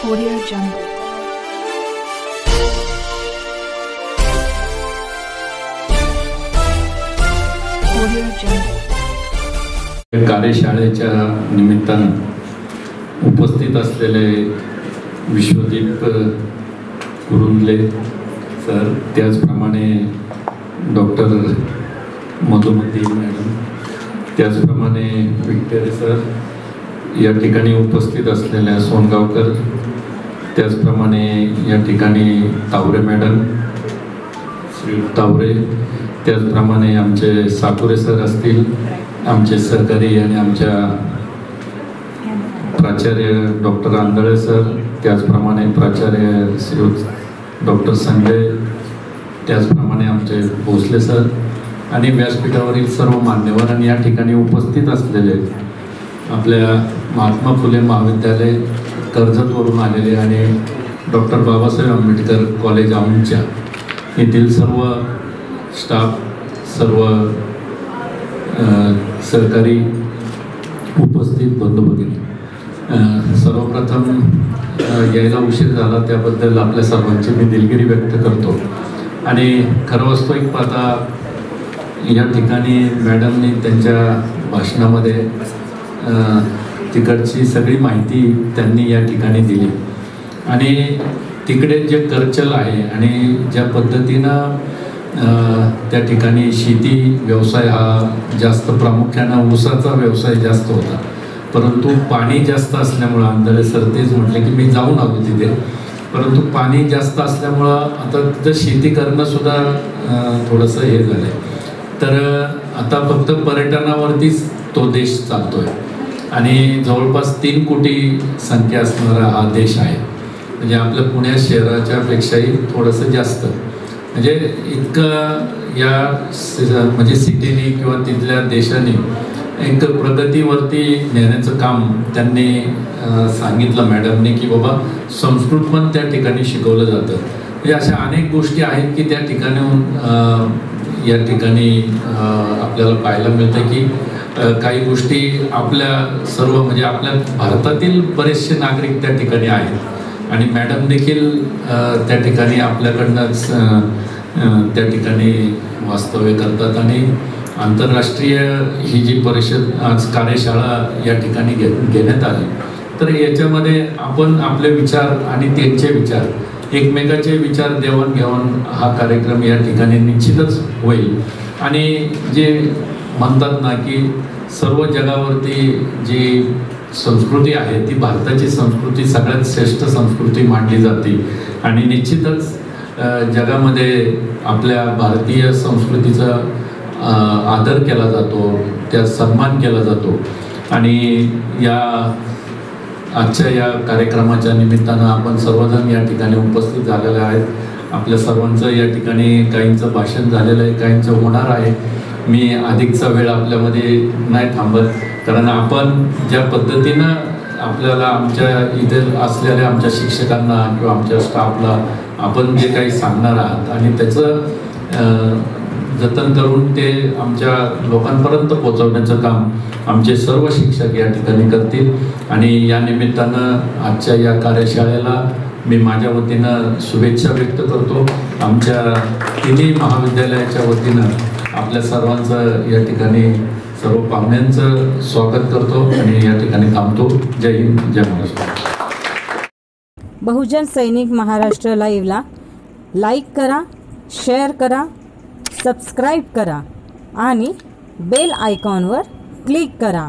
Audio Jungle. Audio Jungle. कार्यशाळेच्या निमित्तानं उपस्थित असलेले विश्वदीप कुरुंदले सर, त्याचप्रमाणे डॉक्टर मधुमती मॅडम, त्याचप्रमाणे विक्टरी सर, या ठिकाणी उपस्थित असलेल्या सोनगावकर, त्याचप्रमाणे या ठिकाणी तावरे मॅडम, श्री तावरे, त्याचप्रमाणे आमचे साकुरे सर असतील, आमचे सहकारी आणि आमच्या प्राचार्य डॉक्टर आंधळे सर, त्याचप्रमाणे प्राचार्य श्री डॉक्टर संजय, त्याचप्रमाणे आमचे भोसले सर आणि व्यासपीठावरील सर्व मान्यवर आणि या ठिकाणी उपस्थित असलेले आपल्या महात्मा फुले महाविद्यालय कर्जतवरून आलेले आणि डॉक्टर बाबासाहेब आंबेडकर कॉलेज औंधच्या येथील सर्व स्टाफ, सर्व सहकारी उपस्थित बंधू भगिनी, सर्वप्रथम यायला उशीर झाला त्याबद्दल आपल्या सर्वांची मी दिलगिरी व्यक्त करतो. आणि खरं वास्तविक पाहता या ठिकाणी मॅडमनी त्यांच्या भाषणामध्ये तिकडची सगळी माहिती त्यांनी या ठिकाणी दिली आणि तिकडे जे करचल आहे आणि ज्या पद्धतीनं त्या ठिकाणी शेती व्यवसाय हा जास्त प्रामुख्यानं ऊसाचा व्यवसाय जास्त होता, परंतु पाणी जास्त असल्यामुळं आंधळे सर तेच म्हटले की मी जाऊन आलो तिथे, परंतु पाणी जास्त असल्यामुळं आता तिथं शेती करणंसुद्धा थोडंसं हे झालं आहे. तर आता फक्त पर्यटनावरतीच तो देश चालतो आहे आणि जवळपास 3 कोटी संख्या असणारा हा देश आहे. म्हणजे आपल्या पुण्या शहराच्या पेक्षाही थोडंसं जास्त, म्हणजे इतकं या म्हणजे सिटीने किंवा तिथल्या देशाने एक प्रगतीवरती नेण्याचं काम त्यांनी सांगितलं मॅडमने की बाबा संस्कृत पण त्या ठिकाणी शिकवलं जातं. म्हणजे अशा अनेक गोष्टी आहेत की त्या ठिकाणी या ठिकाणी आपल्याला पाहायला मिळतं की काही गोष्टी आपल्या सर्व म्हणजे आपल्या भारतातील बरेचसे नागरिक त्या ठिकाणी आहेत आणि मॅडम देखील त्या ठिकाणी आपल्याकडनंच त्या ठिकाणी वास्तव्य करतात आणि आंतरराष्ट्रीय ही जी परिषद आज कार्यशाळा या ठिकाणी घेण्यात आली, तर याच्यामध्ये आपण आपले विचार आणि त्यांचे विचार, एकमेकाचे विचार देवाणघेवाण हा कार्यक्रम या ठिकाणी निश्चितच होईल. आणि जे म्हणतात ना की सर्व जगावरती जी संस्कृती आहे ती भारताची संस्कृती सगळ्यात श्रेष्ठ संस्कृती मानली जाते आणि निश्चितच जगामध्ये आपल्या भारतीय संस्कृतीचा आदर केला जातो, त्या सन्मान केला जातो. आणि या आजच्या या कार्यक्रमाच्या निमित्तानं आपण सर्वजण या ठिकाणी उपस्थित झालेले आहेत. आपल्या सर्वांचं या ठिकाणी काहींचं भाषण झालेलं आहे, काहींचं होणार आहे. मी अधिकचा वेळ आपल्यामध्ये नाही थांबत, कारण आपण ज्या पद्धतीनं आपल्याला आमच्या इथे असलेल्या आमच्या शिक्षकांना किंवा आमच्या स्टाफला आपण जे काही सांगणार आहात आणि त्याचं जतन करून ते आमच्या लोकांपर्यंत पोहोचवण्याचं काम आमचे सर्व शिक्षक या ठिकाणी करतील. आणि या निमित्तानं आजच्या या कार्यशाळेला मी माझ्या वतीनं शुभेच्छा व्यक्त करतो. आमच्या तिन्ही महाविद्यालयाच्या वतीनं आपल्या सर्वांचं या ठिकाणी सर्व पाहुण्यांचं स्वागत करतो आणि या ठिकाणी थांबतो. जय हिंद, जय महाराष्ट्र. बहुजन सैनिक महाराष्ट्र लाईव्हला लाईक करा, शेअर करा, सबस्क्राईब करा आणि बेल आयकॉनवर क्लिक करा.